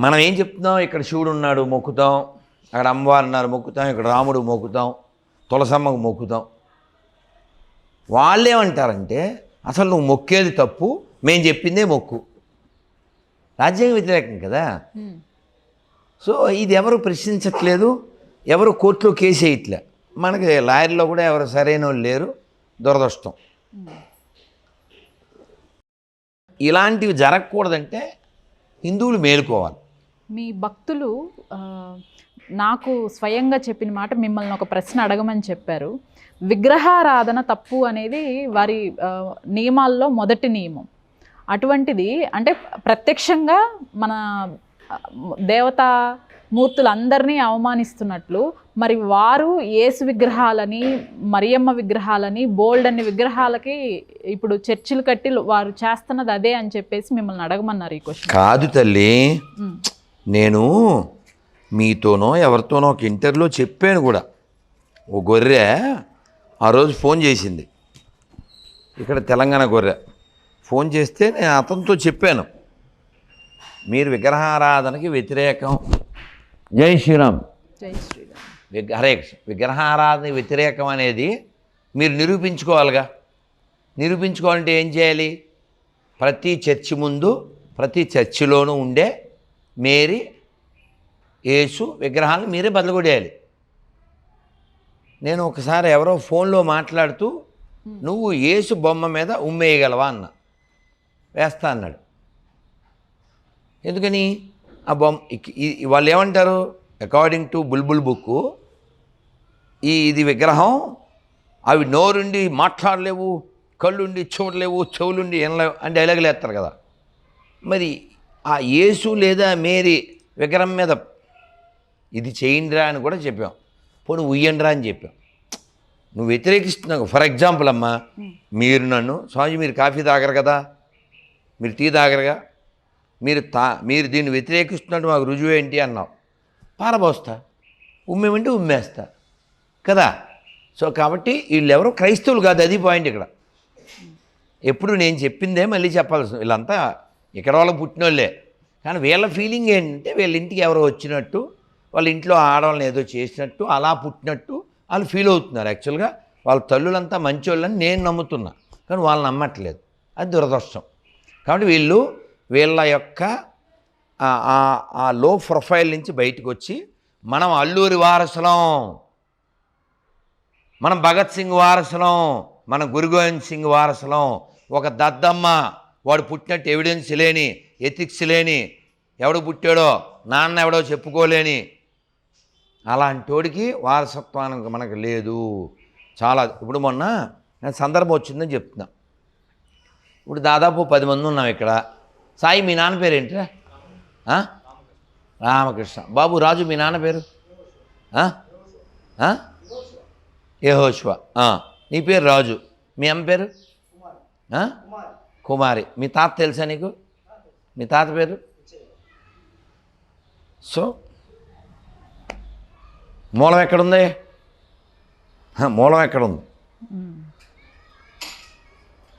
మనం ఏం చెప్తున్నాం, ఇక్కడ శివుడు ఉన్నాడు మొక్కుతాం, అక్కడ అమ్మవారు ఉన్నారు మొక్కుతాం, ఇక్కడ రాముడు మొక్కుతాం, తులసమ్మకు మొక్కుతాం. వాళ్ళు ఏమంటారంటే అసలు నువ్వు మొక్కేది తప్పు, మేము చెప్పిందే మొక్కు. రాజ్యాంగ వ్యతిరేకం కదా. సో ఇది ఎవరు ప్రశ్నించట్లేదు, ఎవరు కోర్టులో కేసు వేయట్లే. మనకి లాయర్లో కూడా ఎవరు సరైన వాళ్ళు లేరు, దురదృష్టం. ఇలాంటివి జరగకూడదంటే హిందువులు మేలుకోవాలి. మీ భక్తులు నాకు స్వయంగా చెప్పిన మాట, మిమ్మల్ని ఒక ప్రశ్న అడగమని చెప్పారు. విగ్రహారాధన తప్పు అనేది వారి నియమాల్లో మొదటి నియమం. అటువంటిది అంటే ప్రత్యక్షంగా మన దేవతా మూర్తులందరినీ అవమానిస్తున్నట్లు మరి వారు యేసు విగ్రహాలని, మరియమ్మ విగ్రహాలని, బోల్డ్ అన్ని విగ్రహాలకి ఇప్పుడు చర్చిలు కట్టి వారు చేస్తున్నది అదే అని చెప్పేసి మిమ్మల్ని అడగమన్నారు ఈ క్వశ్చన్. కాదు తల్లి, నేను మీతోనో ఎవరితోనో ఒక ఇంటర్వ్యూలో చెప్పాను కూడా. ఓ గొర్రె ఆ రోజు ఫోన్ చేసింది, ఇక్కడ తెలంగాణ గొర్రె ఫోన్ చేస్తే నేను అతనితో చెప్పాను, మీరు విగ్రహారాధనకి వ్యతిరేకం, జై శ్రీరామ్, జై శ్రీరామ్, హరే కృష్ణ, విగ్రహారాధన వ్యతిరేకం అనేది మీరు నిరూపించుకోవాలిగా. నిరూపించుకోవాలంటే ఏం చేయాలి? ప్రతి చర్చి ముందు, ప్రతి చర్చిలోనూ ఉండే మేరీ, యేసు విగ్రహాలను మీరే బదలగొడేయాలి. నేను ఒకసారి ఎవరో ఫోన్లో మాట్లాడుతూ, నువ్వు యేసు బొమ్మ మీద ఉమ్మేయగలవా అన్న. వేస్తా అన్నాడు. ఎందుకని? ఆ బొమ్మ వాళ్ళు ఏమంటారు, అకార్డింగ్ టు బుల్బుల్ బుక్, ఇది విగ్రహం, అవి నోరుండి మాట్లాడలేవు, కళ్ళుండి చూడలేవు, చెవులుండి వినలేవు అని డైలాగులు వేస్తారు కదా. మరి ఆ యేసు లేదా మేరీ విగ్రహం మీద ఇది చేయండిరా అని కూడా చెప్పాం, పోనీ ఉయ్యండిరా అని చెప్పాం. నువ్వు వ్యతిరేకిస్తున్నావు. ఫర్ ఎగ్జాంపుల్ అమ్మా, మీరు నన్ను, స్వామి మీరు కాఫీ తాగరు కదా, మీరు టీ తాగరుగా, మీరు దీన్ని వ్యతిరేకిస్తున్నట్టు మాకు రుజువు ఏంటి అన్నావు. పారబోస్తా, ఉమ్మేమంటే ఉమ్మేస్తా కదా. సో కాబట్టి వీళ్ళెవరో క్రైస్తవులు కాదు, అది పాయింట్ ఇక్కడ. ఎప్పుడు నేను చెప్పిందే మళ్ళీ చెప్పాల్సి, వీళ్ళంతా ఇక్కడ వాళ్ళకి పుట్టిన వాళ్ళే. కానీ వీళ్ళ ఫీలింగ్ ఏంటంటే వీళ్ళ ఇంటికి ఎవరో వచ్చినట్టు, వాళ్ళ ఇంట్లో ఆడవాళ్ళని ఏదో చేసినట్టు, అలా పుట్టినట్టు వాళ్ళు ఫీల్ అవుతున్నారు. యాక్చువల్గా వాళ్ళ తల్లులంతా మంచోళ్ళని నేను నమ్ముతున్నా, కానీ వాళ్ళు నమ్మట్లేదు. అది దురదృష్టం. కాబట్టి వీళ్ళ యొక్క ఆ లో ప్రొఫైల్ నుంచి బయటకు వచ్చి, మనం అల్లూరి వారసులం, మనం భగత్ సింగ్ వారసులం, మన గురు గోవింద్ సింగ్ వారసులం, ఒక దద్దమ్మ, వాడు పుట్టినట్టు ఎవిడెన్స్ లేని, ఎథిక్స్ లేని, ఎవడు పుట్టాడో నాన్న ఎవడో చెప్పుకోలేని అలాంటోడికి వారసత్వానికి మనకు లేదు. చాలా ఇప్పుడు మొన్న నేను సందర్భం వచ్చిందని చెప్తున్నా. ఇప్పుడు దాదాపు 10 మంది ఉన్నాం ఇక్కడ. సాయి మీ నాన్న పేరు ఏంటిరా? రామకృష్ణ. బాబు రాజు మీ నాన్న పేరు? యెహోషువ. నీ పేరు రాజు, మీ అమ్మ పేరు కుమారి. మీ తాత తెలుసా నీకు? మీ తాత పేరు? సో మూలం ఎక్కడుంది? మూలం ఎక్కడుంది?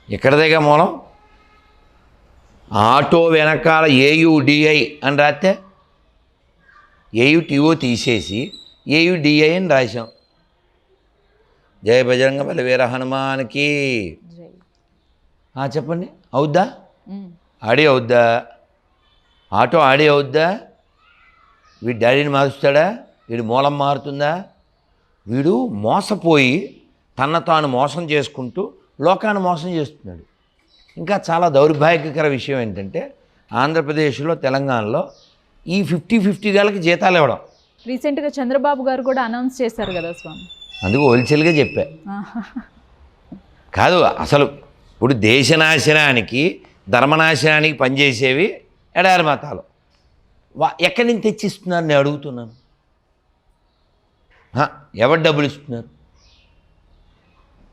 ఎక్కడదేగా మూలం. ఆటో వెనకాల ఏయుడిఐ అని రాస్తే ఏయుటిఓ తీసేసి ఏయుడిఐ అని రాసాం. జయ బజరంగ బలి వీర హనుమానికి. చెప్పండి, అవుద్దా? ఆడి అవుద్దా? ఆటో ఆడి అవుద్దా? వీడి డాడీని మారుస్తాడా? వీడు మూలం మారుతుందా? వీడు మోసపోయి తన తాను మోసం చేసుకుంటూ లోకాన్ని మోసం చేస్తున్నాడు. ఇంకా చాలా దౌర్భాగ్యకర విషయం ఏంటంటే, ఆంధ్రప్రదేశ్లో, తెలంగాణలో ఈ 50-50 గలకి జీతాలు ఇవ్వడం. రీసెంట్గా చంద్రబాబు గారు కూడా అనౌన్స్ చేశారు కదా స్వామి. అందుకు హోల్సేల్గా చెప్పా. కాదు, అసలు ఇప్పుడు దేశనాశనానికి, ధర్మనాశనానికి పనిచేసేవి ఎడారి మతాలు. ఎక్కడి నుంచి తెచ్చిస్తున్నారు నేను అడుగుతున్నాను. ఎవరు డబ్బులు ఇస్తున్నారు?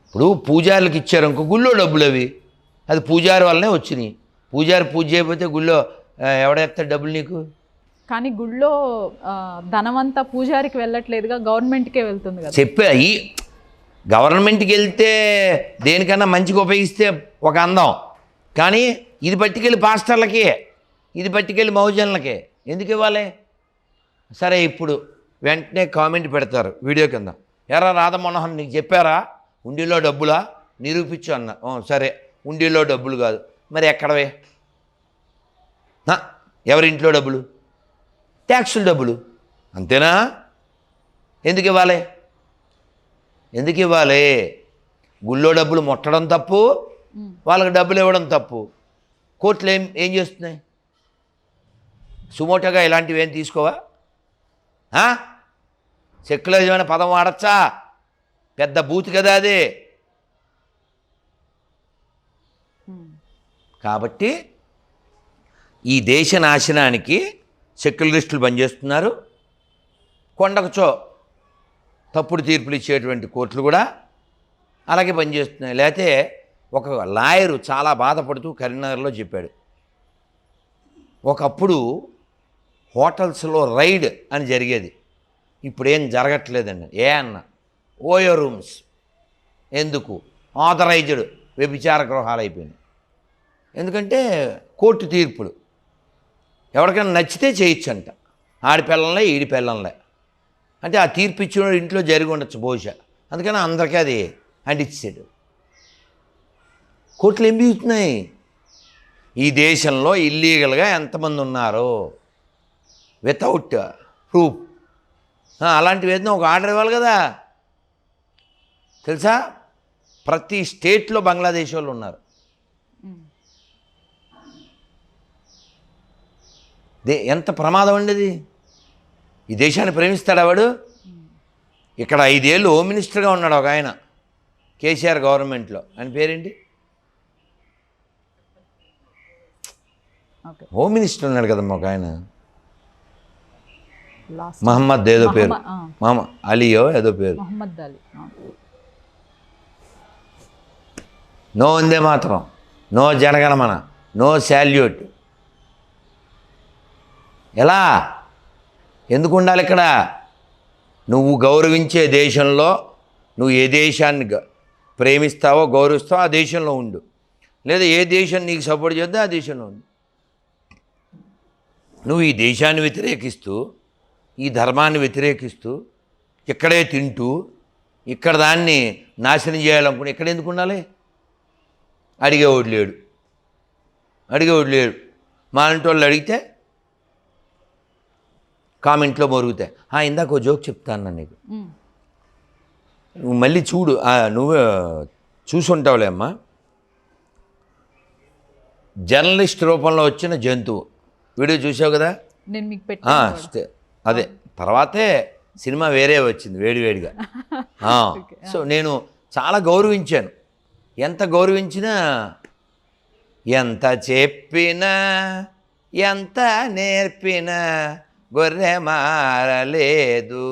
ఇప్పుడు పూజారులకు ఇచ్చారు ఇంకో గుళ్ళో డబ్బులు, అవి అది పూజారి వల్లనే వచ్చినాయి. పూజారి పూజ చేయకపోతే గుళ్ళో ఎవడెత్తాడు డబ్బులు నీకు? కానీ గుళ్ళో ధనమంతా పూజారికి వెళ్ళట్లేదుగా, గవర్నమెంట్కే వెళ్తుంది కదా. చెప్పా, ఈ గవర్నమెంట్కి వెళ్తే దేనికన్నా మంచిగా ఉపయోగిస్తే ఒక అందం, కానీ ఇది పట్టుకెళ్ళి పాస్టర్లకి, ఇది పట్టుకెళ్ళి మౌజన్లకి ఎందుకు ఇవ్వాలి? సరే, ఇప్పుడు వెంటనే కామెంట్ పెడతారు వీడియో కింద, ఎరా రాధమోహన్ నీకు చెప్పారా ఉండిలో డబ్బులా నిరూపించు అన్న. సరే, ఉండిలో డబ్బులు కాదు, మరి ఎక్కడవే? ఎవరింట్లో డబ్బులు? ట్యాక్సుల డబ్బులు, అంతేనా? ఎందుకు ఇవ్వాలి? ఎందుకు ఇవ్వాలి? గుళ్ళో డబ్బులు ముట్టడం తప్పు, వాళ్ళకి డబ్బులు ఇవ్వడం తప్పు. కోర్టులు ఏం చేస్తున్నాయి? సుమోటోగా ఇలాంటివి ఏం తీసుకోవా? సెక్యులరిజం అనే పదం వాడచ్చా? పెద్ద బూత్ కదా అది. కాబట్టి ఈ దేశ నాశనానికి సెక్యులరిస్టులు పనిచేస్తున్నారు. కొండకుచో తప్పుడు తీర్పులు ఇచ్చేటువంటి కోర్టులు కూడా అలాగే పనిచేస్తున్నాయి. లేకపోతే ఒక లాయరు చాలా బాధపడుతూ కరీంనగర్లో చెప్పాడు, ఒకప్పుడు హోటల్స్లో రైడ్ అని జరిగేది, ఇప్పుడు ఏం జరగట్లేదండి. అన్న ఓయో రూమ్స్ ఎందుకు? ఆథరైజ్డ్ వ్యభిచార గృహాలు అయిపోయినాయి. ఎందుకంటే కోర్టు తీర్పులు ఎవరికైనా నచ్చితే చేయొచ్చంట, ఆడిపిల్లలే ఈడిపిల్లలే అంటే ఆ తీర్పు ఇచ్చిన ఇంట్లో జరిగి ఉండొచ్చు బహుశా, అందుకని అందరికీ అది అంటించాడు. కోర్టులు ఏం బీగుతున్నాయి? ఈ దేశంలో ఇల్లీగల్గా ఎంతమంది ఉన్నారో వితౌట్ ప్రూఫ్, అలాంటివి ఏదైనా ఒక ఆర్డర్ ఇవ్వాలి కదా. తెలుసా, ప్రతి స్టేట్లో బంగ్లాదేశ్ వాళ్ళు ఉన్నారు. ఎంత ప్రమాదం అండి ఇది. ఈ దేశాన్ని ప్రేమిస్తాడా వాడు? ఇక్కడ 5 ఏళ్ళు హోమ్ మినిస్టర్గా ఉన్నాడు ఒక ఆయన కేసీఆర్ గవర్నమెంట్లో. ఆయన పేరేంటి? హోమ్ మినిస్టర్ ఉన్నాడు కదమ్మా ఒక ఆయన, మహమ్మద్ ఏదో పేరు, మహమ్మద్ అలీయో ఏదో పేరు. నో వందే మాత్రం, నో జనగణమన, నో శాల్యూట్. ఎలా? ఎందుకు ఉండాలి ఇక్కడ? నువ్వు గౌరవించే దేశంలో నువ్వు ఏ దేశాన్ని ప్రేమిస్తావో గౌరవిస్తావో ఆ దేశంలో ఉండు, లేదా ఏ దేశం నీకు సపోర్ట్ చేద్దో ఆ దేశంలో ఉండు. నువ్వు ఈ దేశాన్ని వ్యతిరేకిస్తూ, ఈ ధర్మాన్ని వ్యతిరేకిస్తూ, ఇక్కడే తింటూ ఇక్కడ దాన్ని నాశనం చేయాలనుకుని ఇక్కడ ఎందుకు ఉండాలి? అడిగేవాడు లేడు. మా ఇంటి వాళ్ళు అడిగితే కామెంట్లో మొరుగుతాయి. ఇందాక ఓ జోక్ చెప్తాను నీకు, నువ్వు మళ్ళీ చూడు, నువ్వు చూసుంటావులే అమ్మా. జర్నలిస్ట్ రూపంలో వచ్చిన జంతువు వీడియో చూసావు కదా? అదే తర్వాతే సినిమా వేరే వచ్చింది వేడివేడిగా. సో నేను చాలా గౌరవించాను. ఎంత గౌరవించినా, ఎంత చెప్పినా, ఎంత నేర్పినా గొర్రె మారలేదు